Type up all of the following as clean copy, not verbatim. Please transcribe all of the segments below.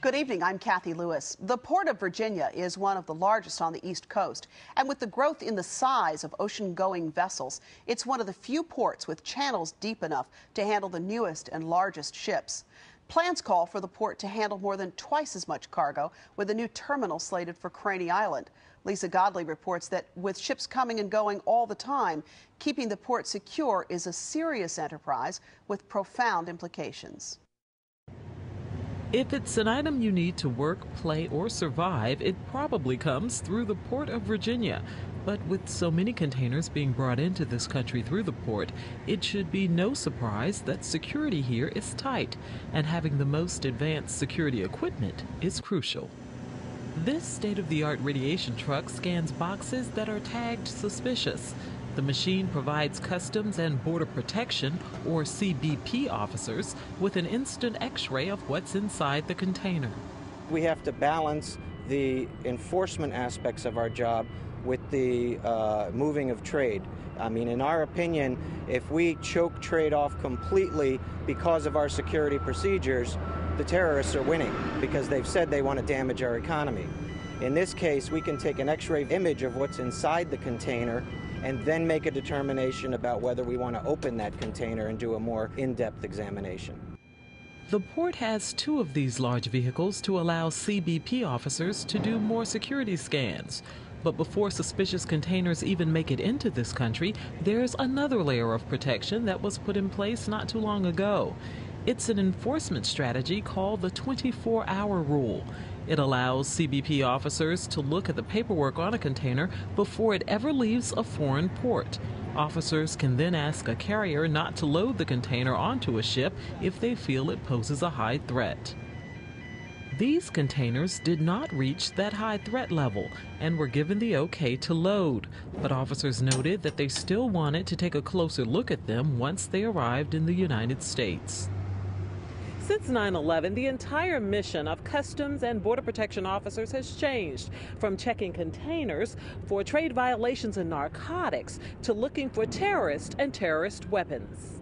Good evening, I'm Kathy Lewis. The Port of Virginia is one of the largest on the East Coast, and with the growth in the size of ocean-going vessels, it's one of the few ports with channels deep enough to handle the newest and largest ships. Plans call for the port to handle more than twice as much cargo, with a new terminal slated for Craney Island. Lisa Godley reports that with ships coming and going all the time, keeping the port secure is a serious enterprise with profound implications. If it's an item you need to work, play, or survive, it probably comes through the Port of Virginia. But with so many containers being brought into this country through the port, it should be no surprise that security here is tight, and having the most advanced security equipment is crucial. This state-of-the-art radiation truck scans boxes that are tagged suspicious. The machine provides Customs and Border Protection, or CBP, officers with an instant X-ray of what's inside the container. We have to balance the enforcement aspects of our job with the moving of trade. I mean, in our opinion, if we choke trade off completely because of our security procedures, the terrorists are winning because they've said they want to damage our economy. In this case, we can take an X-ray image of what's inside the container and then make a determination about whether we want to open that container and do a more in-depth examination. The port has 2 of these large vehicles to allow CBP officers to do more security scans. But before suspicious containers even make it into this country, there's another layer of protection that was put in place not too long ago. It's an enforcement strategy called the 24-hour rule. It allows CBP officers to look at the paperwork on a container before it ever leaves a foreign port. Officers can then ask a carrier not to load the container onto a ship if they feel it poses a high threat. These containers did not reach that high threat level and were given the okay to load, but officers noted that they still wanted to take a closer look at them once they arrived in the United States. Since 9/11, the entire mission of Customs and Border Protection officers has changed, from checking containers for trade violations and narcotics to looking for terrorists and terrorist weapons.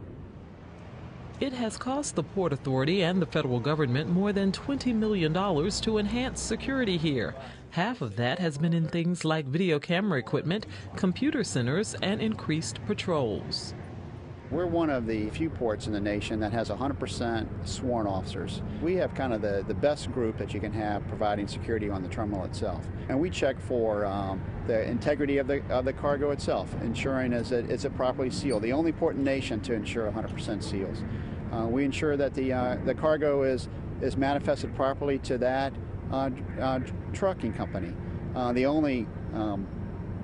It has cost the Port Authority and the federal government more than $20 million to enhance security here. Half of that has been in things like video camera equipment, computer centers, and increased patrols. We're one of the few ports in the nation that has 100% sworn officers. We have kind of the best group that you can have providing security on the terminal itself. And we check for the integrity of the cargo itself, ensuring is that it's properly sealed. The only port in the nation to ensure 100% seals. We ensure that the cargo is manifested properly to that trucking company. The only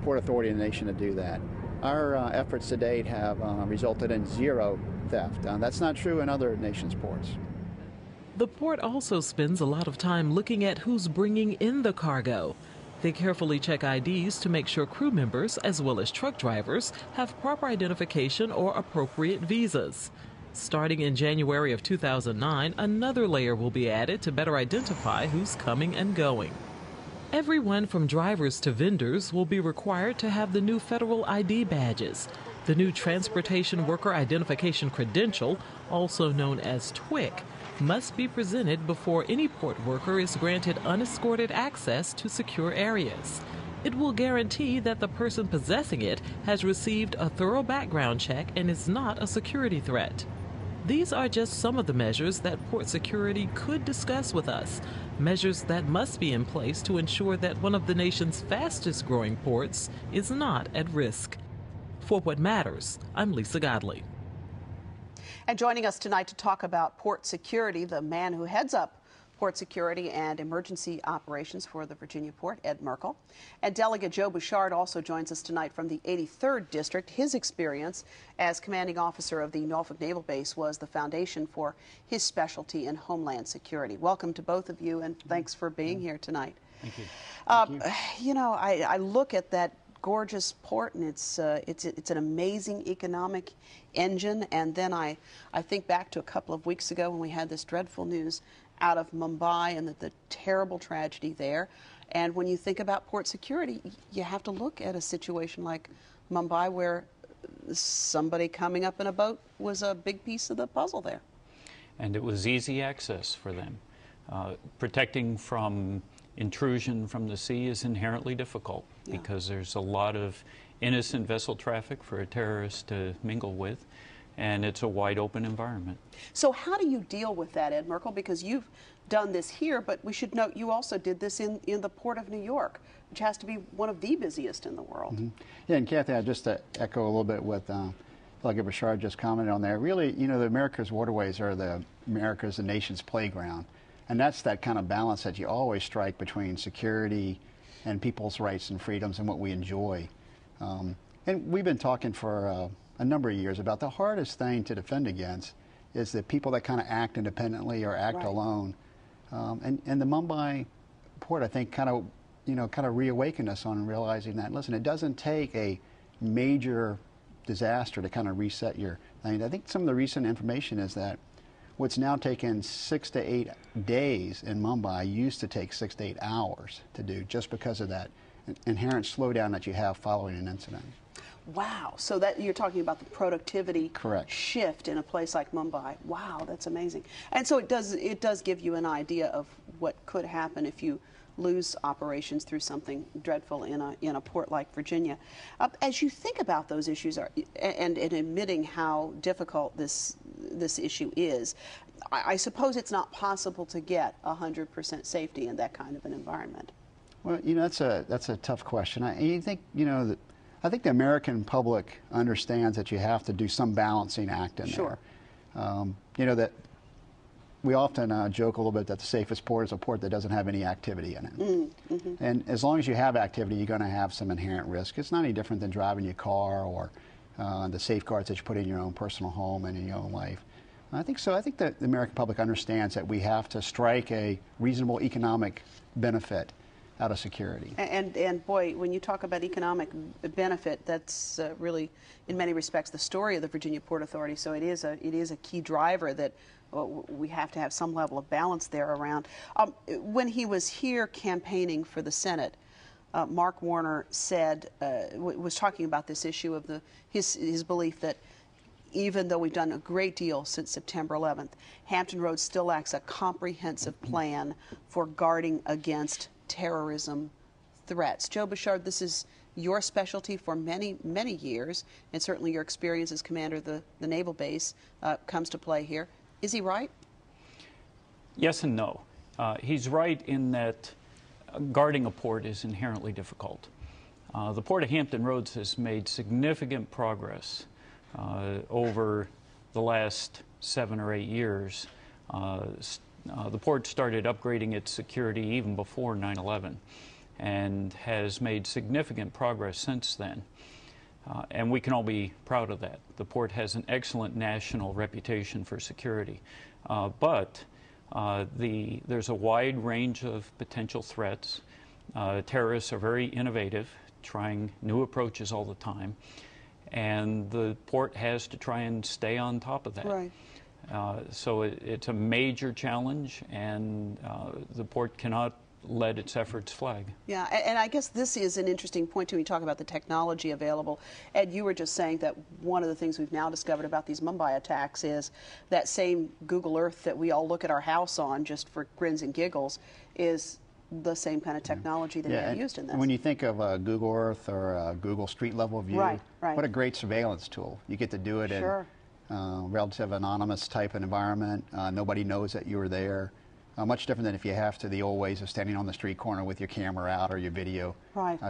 port authority in the nation to do that. Our efforts to date have resulted in 0 theft. That's not true in other nations' ports. The port also spends a lot of time looking at who's bringing in the cargo. They carefully check IDs to make sure crew members, as well as truck drivers, have proper identification or appropriate visas. Starting in January of 2009, another layer will be added to better identify who's coming and going. Everyone from drivers to vendors will be required to have the new federal ID badges. The new Transportation Worker Identification Credential, also known as TWIC, must be presented before any port worker is granted unescorted access to secure areas. It will guarantee that the person possessing it has received a thorough background check and is not a security threat. These are just some of the measures that port security could discuss with us, measures that must be in place to ensure that one of the nation's fastest growing ports is not at risk. For What Matters, I'm Lisa Godley. And joining us tonight to talk about port security, the man who heads up Port Security and Emergency Operations for the Virginia Port, Ed Merkel. And Delegate Joe Bouchard also joins us tonight from the 83rd District. His experience as commanding officer of the Norfolk Naval Base was the foundation for his specialty in Homeland Security. Welcome to both of you, and thanks for being here tonight. Thank you. Thank you. You know, I look at that gorgeous port, and it's an amazing economic engine. And then I think back to a couple of weeks ago when we had this dreadful news out of Mumbai and the terrible tragedy there. And when you think about port security, you have to look at a situation like Mumbai where somebody coming up in a boat was a big piece of the puzzle there. And it was easy access for them. Protecting from intrusion from the sea is inherently difficult because there's a lot of innocent vessel traffic for a terrorist to mingle with, and it's a wide open environment. So how do you deal with that, Ed Merkel? Because you've done this here, but we should note you also did this in the Port of New York, which has to be one of the busiest in the world. Mm-hmm. Yeah, and Kathy, just to echo a little bit what WHRO just commented on there, really, you know, the America's waterways are the nation's playground. And that's that kind of balance that you always strike between security and people's rights and freedoms and what we enjoy. And we've been talking for a number of years about the hardest thing to defend against is the people that kind of act independently or act alone. And the Mumbai port, I think, kind of reawakened us on realizing that, listen, it doesn't take a major disaster to kind of reset your thing. I think some of the recent information is that what's now taken 6 to 8 days in Mumbai used to take 6 to 8 hours to do, just because of that inherent slowdown that you have following an incident. Wow, so that you're talking about the productivity shift in a place like Mumbai. Wow, that's amazing. And so it does give you an idea of what could happen if you lose operations through something dreadful in a port like Virginia. As you think about those issues and admitting how difficult this issue is, I suppose it's not possible to get 100% safety in that kind of an environment. Well, you know, that's a tough question. I think the American public understands that you have to do some balancing act in there. You know, that we often joke a little bit that the safest port is a port that doesn't have any activity in it. And as long as you have activity, you're going to have some inherent risk. It's not any different than driving your car or the safeguards that you put in your own personal home and in your own life. I think so. I think that the American public understands that we have to strike a reasonable economic benefit out of security. And boy, when you talk about economic benefit, that's really, in many respects, the story of the Virginia Port Authority. So it is a key driver that we have to have some level of balance there around. When he was here campaigning for the Senate, Mark Warner said, was talking about this issue of his belief that even though we've done a great deal since September 11th, Hampton Roads still lacks a comprehensive plan for guarding against terrorism threats. Joe Bouchard, this is your specialty for many, many years, and certainly your experience as commander of the naval base comes to play here. Is he right? Yes and no. He's right in that guarding a port is inherently difficult. The Port of Hampton Roads has made significant progress over the last 7 or 8 years. The port started upgrading its security even before 9/11 and has made significant progress since then. And we can all be proud of that. The port has an excellent national reputation for security. But there's a wide range of potential threats. Terrorists are very innovative, trying new approaches all the time. And the port has to try and stay on top of that. Right. So it's a major challenge, and the port cannot let its efforts flag. Yeah, and I guess this is an interesting point too. We talk about the technology available. Ed, you were just saying that one of the things we've now discovered about these Mumbai attacks is that same Google Earth that we all look at our house on just for grins and giggles is the same kind of technology that they used in this. When you think of Google Earth or Google Street Level View, what a great surveillance tool. You get to do it in relative anonymous type of environment. Nobody knows that you were there. Much different than if you have to the old ways of standing on the street corner with your camera out or your video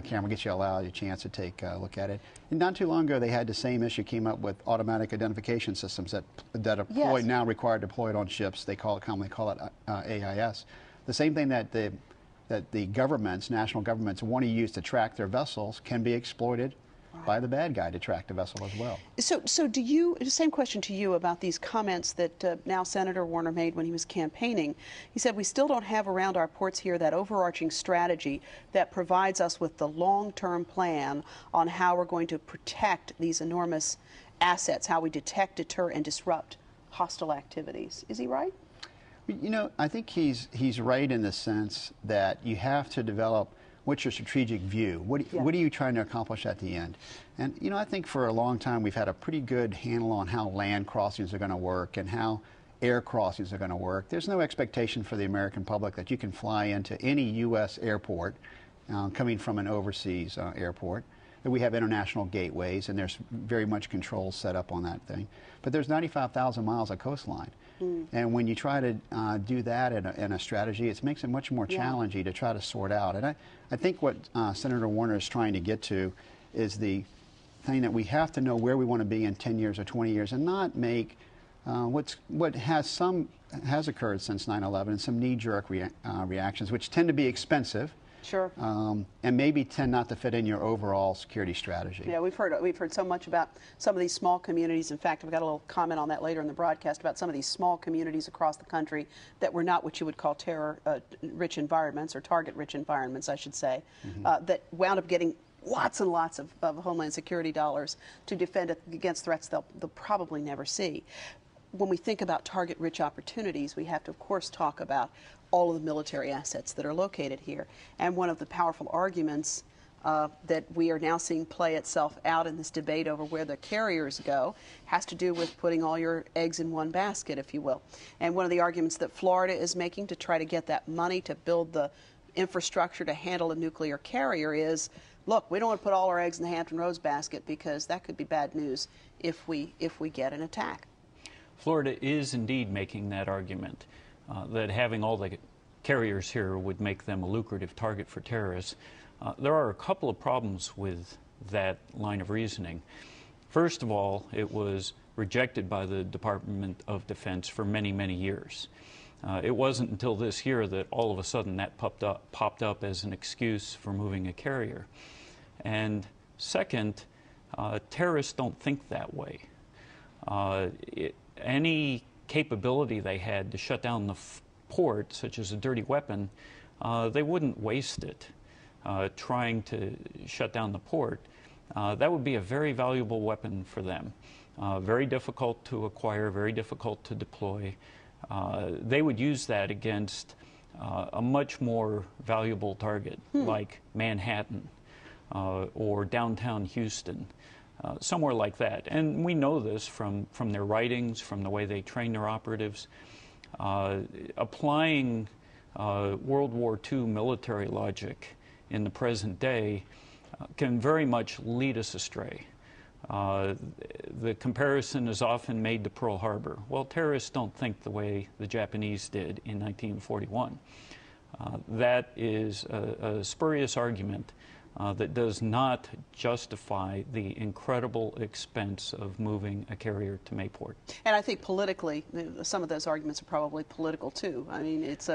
camera gets you a chance to take a look at it. And not too long ago, they had the same issue, came up with automatic identification systems that are deployed now, required deployed on ships. They commonly call it AIS. The same thing that the governments, national governments, want to use to track their vessels can be exploited by the bad guy to track the vessel as well. So do you, the same question to you about these comments that now Senator Warner made when he was campaigning. He said, we still don't have around our ports here that overarching strategy that provides us with the long-term plan on how we're going to protect these enormous assets, how we detect, deter, and disrupt hostile activities. Is he right? You know, I think he's right in the sense that you have to develop what's your strategic view? What are you trying to accomplish at the end? And, you know, I think for a long time we've had a pretty good handle on how land crossings are going to work and how air crossings are going to work. There's no expectation for the American public that you can fly into any U.S. airport coming from an overseas airport. We have international gateways, and there's very much controls set up on that thing. But there's 95,000 miles of coastline. And when you try to do that in a strategy, it makes it much more challenging to try to sort out. And I think what Senator Warner is trying to get to is the thing that we have to know where we want to be in 10 years or 20 years and not make what has occurred since 9/11, some knee-jerk reactions, which tend to be expensive. Sure. And maybe tend not to fit in your overall security strategy. Yeah, we've heard so much about some of these small communities. In fact, I've got a little comment on that later in the broadcast about some of these small communities across the country that were not what you would call terror-rich environments, or target-rich environments, I should say, that wound up getting lots and lots of Homeland Security dollars to defend against threats they'll probably never see. When we think about target-rich opportunities, we have to, of course, talk about all of the military assets that are located here. And one of the powerful arguments that we are now seeing play itself out in this debate over where the carriers go has to do with putting all your eggs in one basket, if you will. And one of the arguments that Florida is making to try to get that money to build the infrastructure to handle a nuclear carrier is, look, we don't want to put all our eggs in the Hampton Roads basket because that could be bad news if we get an attack. Florida is indeed making that argument, that having all the carriers here would make them a lucrative target for terrorists. There are a couple of problems with that line of reasoning. First of all, it was rejected by the Department of Defense for many, many years. It wasn't until this year that all of a sudden that popped up as an excuse for moving a carrier. And second, terrorists don't think that way. Any capability they had to shut down the port, such as a dirty weapon, they wouldn't waste it trying to shut down the port. That would be a very valuable weapon for them. Very difficult to acquire, very difficult to deploy. They would use that against a much more valuable target like Manhattan or downtown Houston. Somewhere like that. And we know this from their writings, from the way they train their operatives. Applying World War II military logic in the present day can very much lead us astray. The comparison is often made to Pearl Harbor. Well, terrorists don't think the way the Japanese did in 1941. That is a spurious argument that does not justify the incredible expense of moving a carrier to Mayport. And I think politically, some of those arguments are probably political too. I mean, it's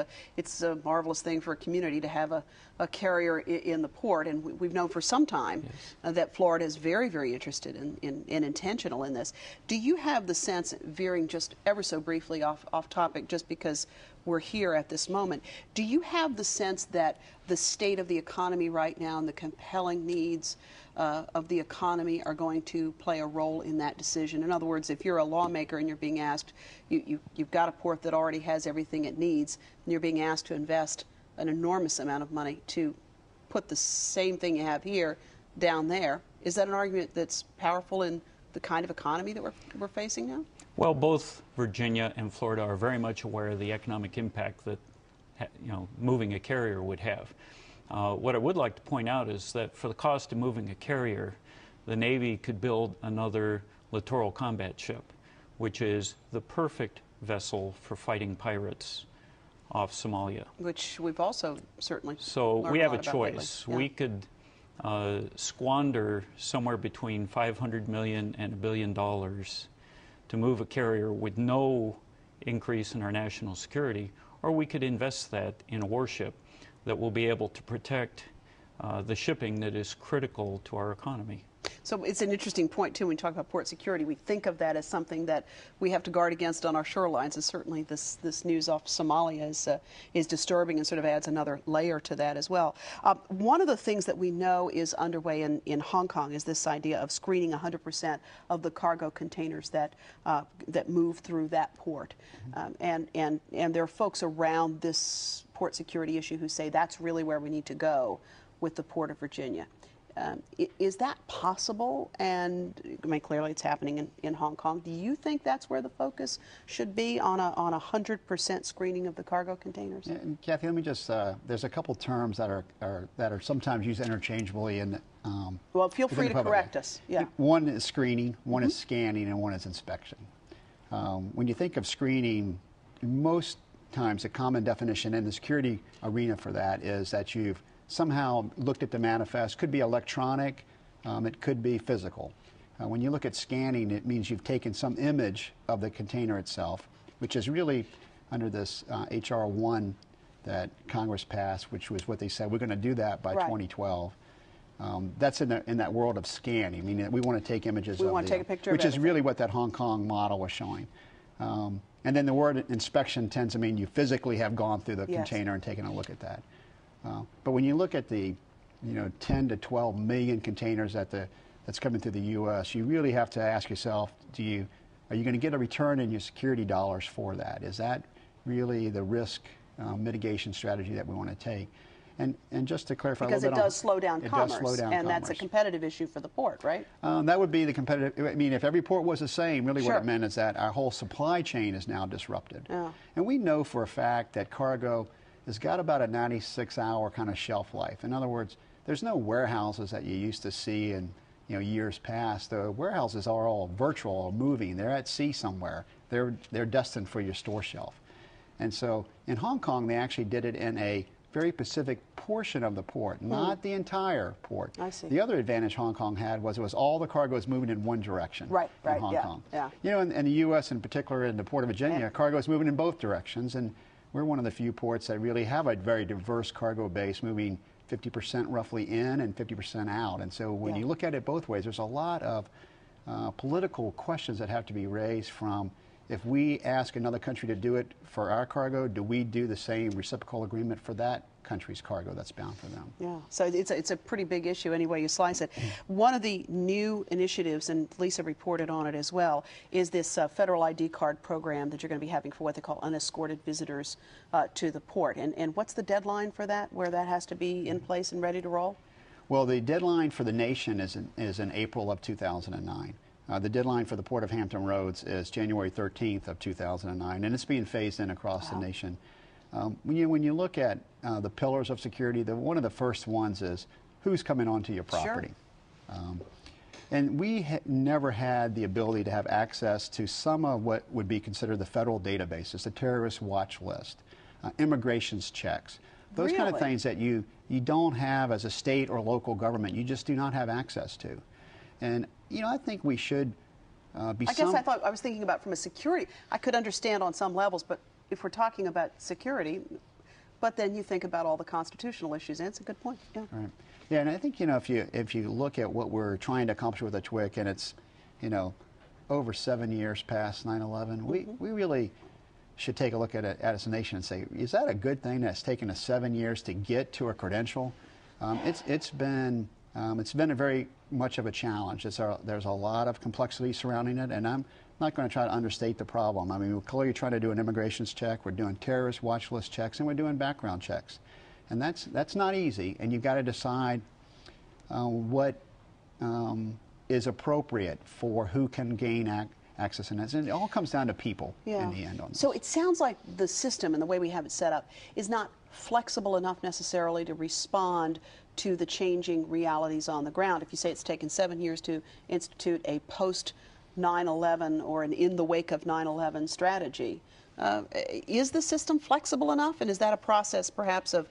a marvelous thing for a community to have a carrier in the port, and we've known for some time that Florida is very, very interested and intentional in this. Do you have the sense, veering just ever so briefly off topic, just because we're here at this moment, do you have the sense that the state of the economy right now and the compelling needs of the economy are going to play a role in that decision? In other words, if you're a lawmaker and you're being asked, you've got a port that already has everything it needs, and you're being asked to invest an enormous amount of money to put the same thing you have here down there, is that an argument that's powerful in the kind of economy that we're facing now? Well, both Virginia and Florida are very much aware of the economic impact that moving a carrier would have. What I would like to point out is that for the cost of moving a carrier, the Navy could build another littoral combat ship, which is the perfect vessel for fighting pirates off Somalia. Which we've also certainly So we have a choice. Yeah. We could squander somewhere between $500 million and $1 billion to move a carrier with no increase in our national security, or we could invest that in a warship that will be able to protect the shipping that is critical to our economy. So it's an interesting point, too, when we talk about port security. We think of that as something that we have to guard against on our shorelines, and certainly this news off Somalia is disturbing and sort of adds another layer to that as well. One of the things that we know is underway in Hong Kong is this idea of screening 100% of the cargo containers that move through that port. And there are folks around this port security issue who say that's really where we need to go with the Port of Virginia. Is that possible? And I mean, clearly it's happening in Hong Kong. Do you think that's where the focus should be, on 100% screening of the cargo containers? And Kathy, let me just, there's a couple terms that are sometimes used interchangeably. Well, feel free to correct us. Yeah. One is screening, one is scanning, and one is inspection. When you think of screening, most times the common definition in the security arena for that is that you've somehow looked at the manifest. Could be electronic, it could be physical. When you look at scanning, it means you've taken some image of the container itself, which is really under this WHRO 1 that Congress passed, which was what they said, we're going to do that by 2012. That's in that world of scanning. I mean, we want to take images of we want to take a picture which of is really what that Hong Kong model was showing. And then the word inspection tends to mean you physically have gone through the container and taken a look at that. But when you look at the 10 to 12 million containers that's coming through the U.S., you really have to ask yourself, are you going to get a return in your security dollars for that? Is that really the risk mitigation strategy that we want to take? And just to clarify, because it does slow down commerce, and that's a competitive issue for the port, right? That would be the competitive. I mean, if every port was the same, really what it meant is that our whole supply chain is now disrupted. Yeah. And we know for a fact that cargo has got about a 96-hour kind of shelf life. In other words, there's no warehouses that you used to see in years past. The warehouses are all virtual or moving. They're at sea somewhere. They're destined for your store shelf. And so in Hong Kong, they actually did it in a very specific portion of the port, not the entire port. I see. The other advantage Hong Kong had was it was all the cargo was moving in one direction. Right, in Hong Kong. Yeah. In the U.S. in particular, in the Port of Virginia, cargo is moving in both directions, and we're one of the few ports that really have a very diverse cargo base, moving 50% roughly in and 50% out. And so when you look at it both ways, there's a lot of political questions that have to be raised from, if we ask another country to do it for our cargo, do we do the same reciprocal agreement for that country's cargo that's bound for them? Yeah, so it's a pretty big issue any way you slice it. One of the new initiatives, and Lisa reported on it as well, is this federal ID card program that you're going to be having for what they call unescorted visitors to the port. And what's the deadline for that, where that has to be in place and ready to roll? Well, the deadline for the nation is in April of 2009. The deadline for the Port of Hampton Roads is January 13th of 2009, and it's being phased in across the nation. When you look at the pillars of security, one of the first ones is who's coming onto your property. Sure. And we never had the ability to have access to some of what would be considered the federal databases, the terrorist watch list, immigrations checks, those kind of things that you don't have as a state or local government. You just do not have access to. And I think we should be. I guess I was thinking about from a security. I could understand on some levels, but if we're talking about security, but then you think about all the constitutional issues, and it's a good point. Yeah. Right. Yeah, and I think if you look at what we're trying to accomplish with the TWIC, and it's over 7 years past 9/11, we really should take a look at it as a nation and say, is that a good thing that's taken us 7 years to get to a credential? It's been a very much of a challenge. There's a lot of complexity surrounding it, and I'm not going to try to understate the problem. I mean, we're clearly trying to do an immigrations check, we're doing terrorist watch list checks, and we're doing background checks. And that's not easy, and you've got to decide what is appropriate for who can gain access, and it all comes down to people in the end on this. So it sounds like the system and the way we have it set up is not flexible enough necessarily to respond to the changing realities on the ground. If you say it's taken 7 years to institute a post 9/11 or an in the wake of 9/11 strategy, is the system flexible enough, and is that a process perhaps of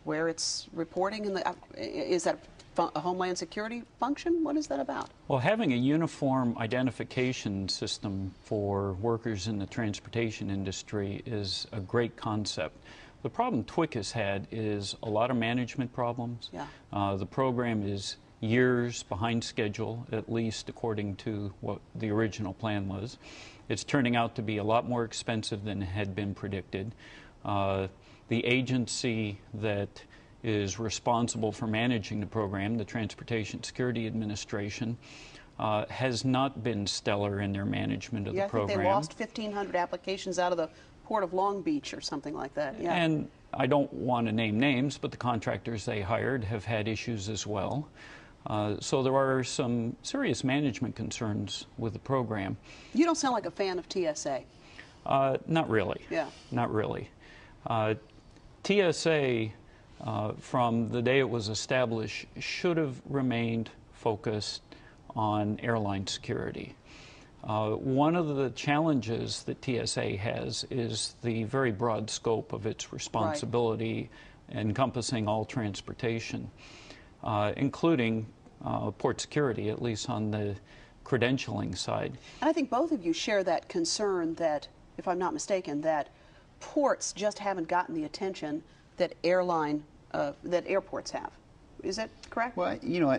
where it's reporting? Is that a Homeland Security function? What is that about? Well, having a uniform identification system for workers in the transportation industry is a great concept. The problem TWIC has had is a lot of management problems. Yeah. The program is years behind schedule, at least according to what the original plan was. It's turning out to be a lot more expensive than had been predicted. The agency that is responsible for managing the program, the Transportation Security Administration, has not been stellar in their management of the program. I think they lost 1,500 applications out of the Port of Long Beach or something like that. Yeah. And I don't want to name names, but the contractors they hired have had issues as well. So there are some serious management concerns with the program. You don't sound like a fan of TSA. Not really. Yeah. Not really. TSA, from the day it was established, should have remained focused on airline security. One of the challenges that TSA has is the very broad scope of its responsibility, encompassing all transportation, including port security, at least on the credentialing side. And I think both of you share that concern that, if I'm not mistaken, that ports just haven't gotten the attention that that airports have. Is that correct? Well, you know,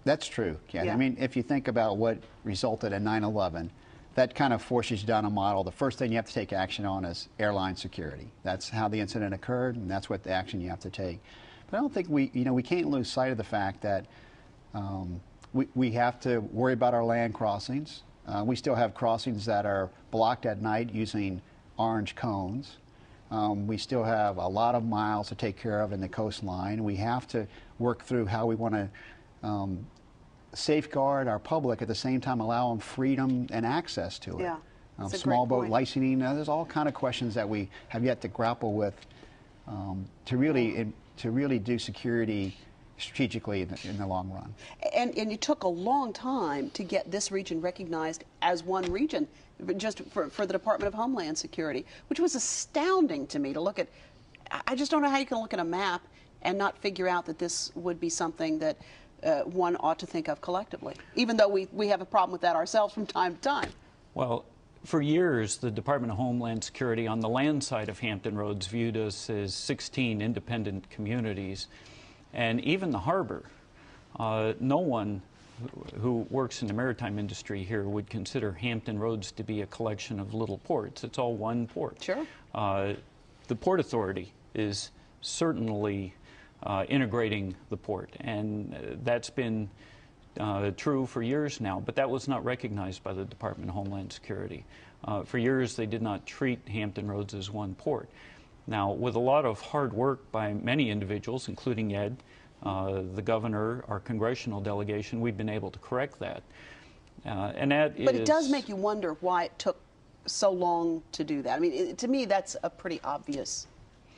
that's true, Kathy. Yeah. I mean, if you think about what resulted in 9/11, that kind of forces you down a model. The first thing you have to take action on is airline security. That's how the incident occurred, and that's what the action you have to take. But I don't think we can't lose sight of the fact that we have to worry about our land crossings. We still have crossings that are blocked at night using orange cones. We still have a lot of miles to take care of in the coastline. We have to work through how we want to safeguard our public, at the same time allow them freedom and access to it. Yeah, small boat licensing, there's all kind of questions that we have yet to grapple with to really do security strategically in the long run. And it took a long time to get this region recognized as one region, just for the Department of Homeland Security, which was astounding to me to look at. I just don't know how you can look at a map and not figure out that this would be something that one ought to think of collectively, even though we have a problem with that ourselves from time to time. Well, for years, the Department of Homeland Security on the land side of Hampton Roads viewed us as 16 independent communities. And even the harbor, no one who works in the maritime industry here would consider Hampton Roads to be a collection of little ports. It's all one port. Sure. The Port Authority is certainly integrating the port, and that's been true for years now, but that was not recognized by the Department of Homeland Security. For years, they did not treat Hampton Roads as one port. Now, with a lot of hard work by many individuals, including Ed, the governor, our congressional delegation, we've been able to correct that. But it does make you wonder why it took so long to do that. I mean, to me, that's a pretty obvious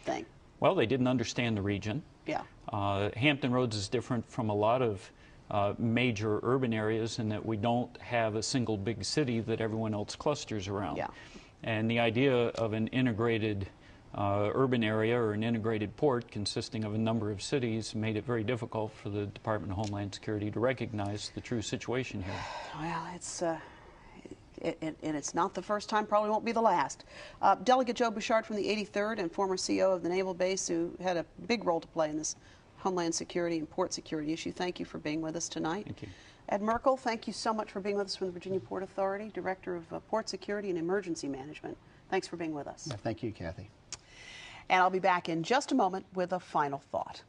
thing. Well, they didn't understand the region. Yeah. Hampton Roads is different from a lot of major urban areas in that we don't have a single big city that everyone else clusters around. Yeah. And the idea of an integrated urban area or an integrated port consisting of a number of cities made it very difficult for the Department of Homeland Security to recognize the true situation here. Well, it's not the first time, probably won't be the last. Delegate Joe Bouchard from the 83rd and former CO of the Naval Base, who had a big role to play in this Homeland Security and port security issue, thank you for being with us tonight. Thank you. Ed Merkel, thank you so much for being with us from the Virginia Port Authority, Director of Port Security and Emergency Management. Thanks for being with us. Yeah, thank you, Kathy. And I'll be back in just a moment with a final thought.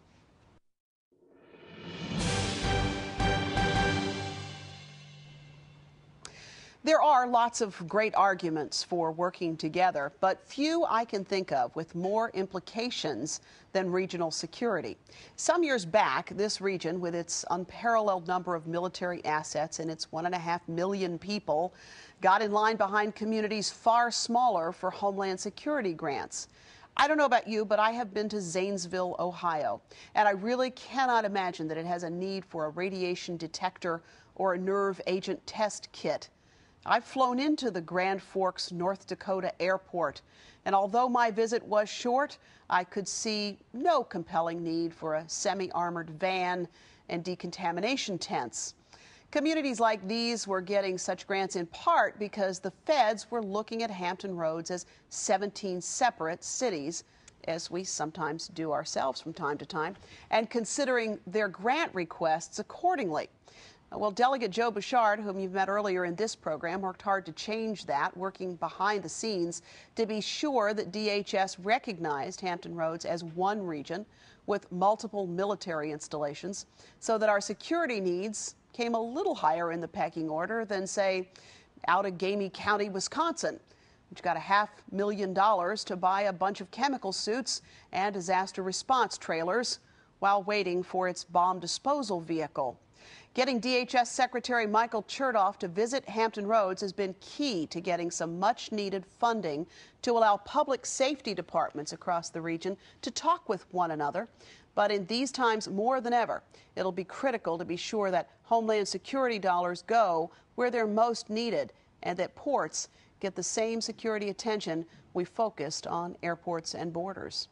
There are lots of great arguments for working together, but few I can think of with more implications than regional security. Some years back, this region, with its unparalleled number of military assets and its 1.5 million people, got in line behind communities far smaller for Homeland Security grants. I don't know about you, but I have been to Zanesville, Ohio, and I really cannot imagine that it has a need for a radiation detector or a nerve agent test kit. I've flown into the Grand Forks, North Dakota airport, and although my visit was short, I could see no compelling need for a semi-armored van and decontamination tents. Communities like these were getting such grants in part because the feds were looking at Hampton Roads as 17 separate cities, as we sometimes do ourselves from time to time, and considering their grant requests accordingly. Well, Delegate Joe Bouchard, whom you've met earlier in this program, worked hard to change that, working behind the scenes to be sure that DHS recognized Hampton Roads as one region with multiple military installations so that our security needs came a little higher in the pecking order than, say, Outagamie County, Wisconsin, which got $500,000 to buy a bunch of chemical suits and disaster response trailers while waiting for its bomb disposal vehicle. Getting DHS Secretary Michael Chertoff to visit Hampton Roads has been key to getting some much-needed funding to allow public safety departments across the region to talk with one another. But in these times more than ever, it'll be critical to be sure that Homeland Security dollars go where they're most needed and that ports get the same security attention we focused on airports and borders.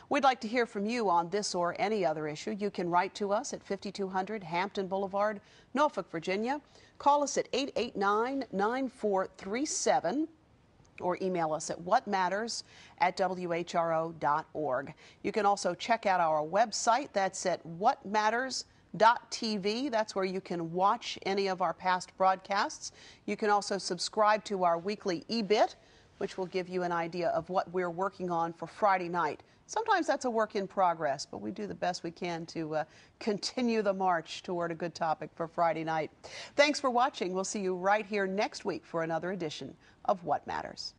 We'd like to hear from you on this or any other issue. You can write to us at 5200 Hampton Boulevard, Norfolk, Virginia. Call us at 889-9437 or email us at whatmatters@whro.org. You can also check out our website. That's at whatmatters.tv. That's where you can watch any of our past broadcasts. You can also subscribe to our weekly e-bit, which will give you an idea of what we're working on for Friday night. Sometimes that's a work in progress, but we do the best we can to continue the march toward a good topic for Friday night. Thanks for watching. We'll see you right here next week for another edition of What Matters.